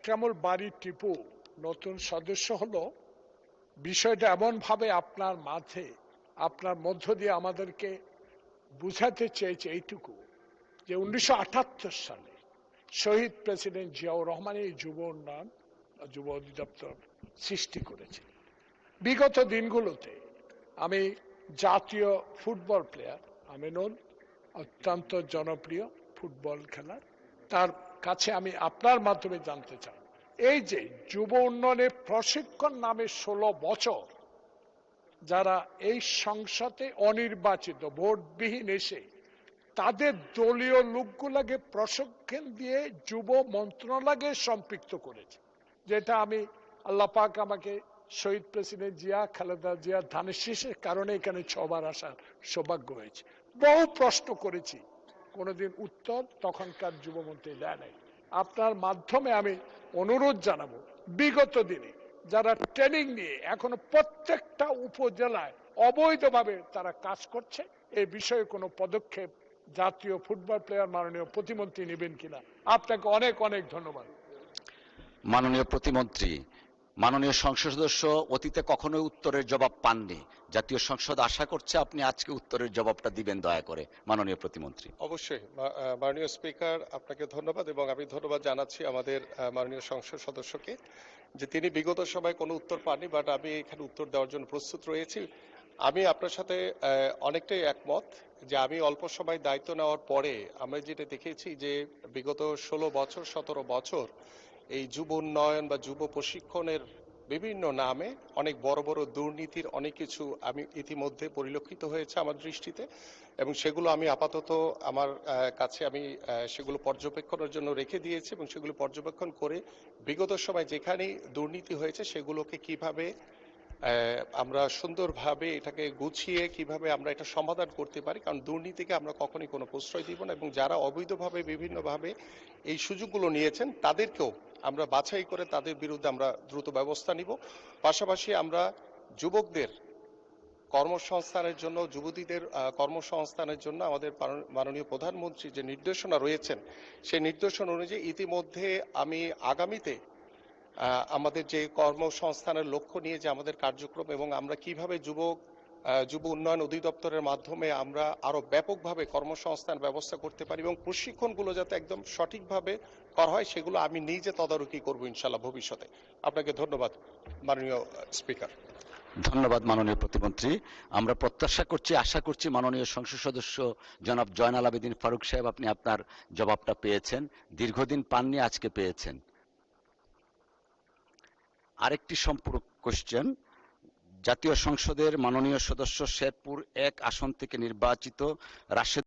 কেমন বাড়ি টিপু নতুন সদস্য হলো, বিষয়টা এমন ভাবে আপনার মাঝে আপনার মধ্য দিয়ে আমাদেরকে বুঝাতে চেয়েছে এইটুকু যে 1978 সালে শহীদ প্রেসিডেন্ট জিয়াউর রহমান এই যুব উন্নয়ন যুব অধিদপ্তর সৃষ্টি করেছে। বিগত দিনগুলোতে আমি জাতীয় ফুটবল প্লেয়ার আমিনুল অত্যন্ত জনপ্রিয় ফুটবল খেলার, তার কাছে আমি আপনার মাধ্যমে জানতে চাই এই যে যুব উন্নয়নের প্রশিক্ষণ নামে 16 বছর যারা এই সংসদে অনির্বাচিত ভোটবিহীন এসে তাদের দলীয় লোকগুলোকে প্রশিক্ষণ দিয়ে যুব মন্ত্রণালয়ে সম্পৃক্ত করেছে, যেটা আমি আল্লাহ পাক আমাকে শহীদ প্রেসিডেন্ট জিয়া খালেদা জিয়া ধানের শীষের কারণে এখানে 6 বার আসার সৌভাগ্য হয়েছে। বহু প্রশ্ন করেছি, কোনোদিন উত্তর তখনকার যুবমন্ত্রী দেয় নাই। আপনার মাধ্যমে আমি অনুরোধ জানাবো বিগত দিনে যারা ট্রেনিং নিয়ে এখনো প্রত্যেকটা উপজেলায় অবৈধভাবে তারা কাজ করছে, এই বিষয়ে কোনো পদক্ষেপ জাতীয় ফুটবল প্লেয়ার মাননীয় প্রতিমন্ত্রী নেবেন কিনা। আপনাকে অনেক অনেক ধন্যবাদ। মাননীয় প্রতিমন্ত্রী, মাননীয় সংসদ সদস্য অতীতে কখনোই উত্তরের জবাব পাননি। জাতীয় সংসদ আশা করছে আপনি আজকে উত্তরের জবাবটা দিবেন দয়া করে। মাননীয় প্রতিমন্ত্রী। অবশ্যই মাননীয় স্পিকার, আপনাকে ধন্যবাদ এবং আমি ধন্যবাদ জানাচ্ছি আমাদের মাননীয় সংসদ সদস্যকে যে তিনি বিগত সময় কোনো উত্তর পাননি, বাট আমি এখানে উত্তর দেওয়ার জন্য প্রস্তুত রয়েছি। আমি আপনার সাথে অনেকটাই একমত যে আমি অল্প সময় দায়িত্ব নেওয়ার পরে আমরা যেটা দেখেছি যে বিগত 16 বছর 17 বছর এই যুব উন্নয়ন বা যুব প্রশিক্ষণের বিভিন্ন নামে অনেক বড় বড় দুর্নীতির অনেক কিছু আমি ইতিমধ্যে পরিলক্ষিত হয়েছে আমার দৃষ্টিতে, এবং সেগুলো আমি আপাতত আমার কাছে আমি সেগুলো পর্যবেক্ষণের জন্য রেখে দিয়েছি এবং সেগুলো পর্যবেক্ষণ করে বিগত সময় যেখানেই দুর্নীতি হয়েছে সেগুলোকে কিভাবে আমরা সুন্দরভাবে এটাকে গুছিয়ে কিভাবে আমরা এটা সমাধান করতে পারি, কারণ দুর্নীতিকে আমরা কখনই কোনো প্রশ্রয় দিব না এবং যারা অবৈধভাবে বিভিন্নভাবে এই সুযোগগুলো নিয়েছেন তাদেরকেও আমরা বাছাই করে তাদের বিরুদ্ধে আমরা দ্রুত ব্যবস্থা নিব। পাশাপাশি আমরা যুবকদের কর্মসংস্থানের জন্য, যুবতীদের কর্মসংস্থানের জন্য আমাদের মাননীয় প্রধানমন্ত্রী যে নির্দেশনা রয়েছেন সেই নির্দেশনা অনুযায়ী ইতিমধ্যে আমি আগামীতে আমাদের যে কর্মসংস্থানের লক্ষ্য নিয়ে যে আমাদের কার্যক্রম এবং আমরা কিভাবে যুব উন্নয়ন অধিদপ্তরের মাধ্যমে আমরা আরো ব্যাপকভাবে কর্মসংস্থান ব্যবস্থা করতে পারি এবং প্রশিক্ষণগুলো যাতে একদম সঠিকভাবে করা হয় সেগুলো আমি নিজে তদারকি করব ইনশাআল্লাহ ভবিষ্যতে। আপনাকে ধন্যবাদ মাননীয় স্পিকার। ধন্যবাদ মাননীয় প্রতিমন্ত্রী। আমরা প্রত্যাশা করছি, আশা করছি মাননীয় সংসদ সদস্য জনাব জয়নাল আবেদিন ফারুক সাহেব আপনি আপনার জবাবটা পেয়েছেন, দীর্ঘদিন পাননি, আজকে পেয়েছেন। আরেকটি সম্পূরক কোশ্চেন, জাতীয় সংসদের মাননীয় সদস্য শেরপুর 1 আসন থেকে নির্বাচিত রাশেদ